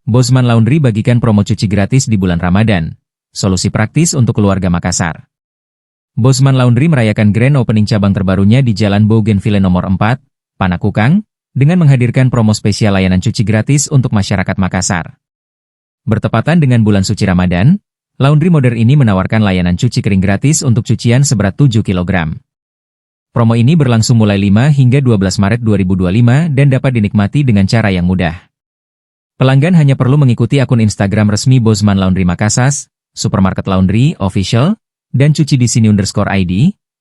Bosman Laundry bagikan promo cuci gratis di bulan Ramadan. Solusi praktis untuk keluarga Makassar. Bosman Laundry merayakan grand opening cabang terbarunya di Jalan Bougainville nomor 4, Panakukang, dengan menghadirkan promo spesial layanan cuci gratis untuk masyarakat Makassar. Bertepatan dengan bulan suci Ramadan, laundry modern ini menawarkan layanan cuci kering gratis untuk cucian seberat 7 kg. Promo ini berlangsung mulai 5 hingga 12 Maret 2025 dan dapat dinikmati dengan cara yang mudah. Pelanggan hanya perlu mengikuti akun Instagram resmi Bosman Laundry Makassar, Supermarket Laundry Official, dan cuci di sini_ID,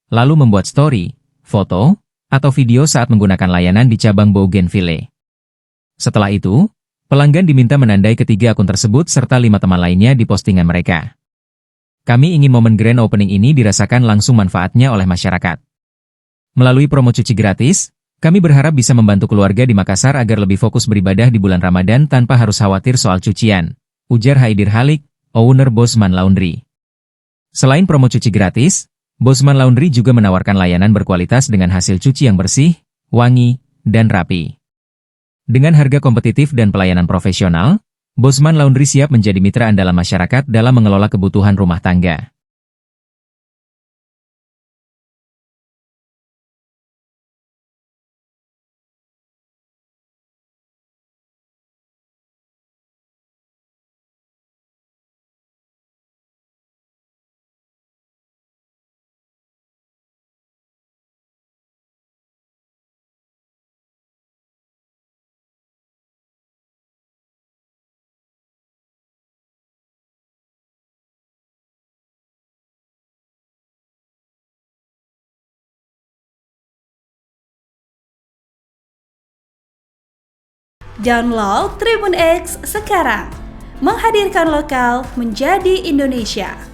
lalu membuat story, foto, atau video saat menggunakan layanan di cabang Bougainville. Setelah itu, pelanggan diminta menandai ketiga akun tersebut serta 5 teman lainnya di postingan mereka. Kami ingin momen grand opening ini dirasakan langsung manfaatnya oleh masyarakat. Melalui promo cuci gratis, kami berharap bisa membantu keluarga di Makassar agar lebih fokus beribadah di bulan Ramadan tanpa harus khawatir soal cucian, ujar Haidir Halik, owner Bosman Laundry. Selain promo cuci gratis, Bosman Laundry juga menawarkan layanan berkualitas dengan hasil cuci yang bersih, wangi, dan rapi. Dengan harga kompetitif dan pelayanan profesional, Bosman Laundry siap menjadi mitra andalan masyarakat dalam mengelola kebutuhan rumah tangga. Download Tribun X sekarang, menghadirkan lokal menjadi Indonesia.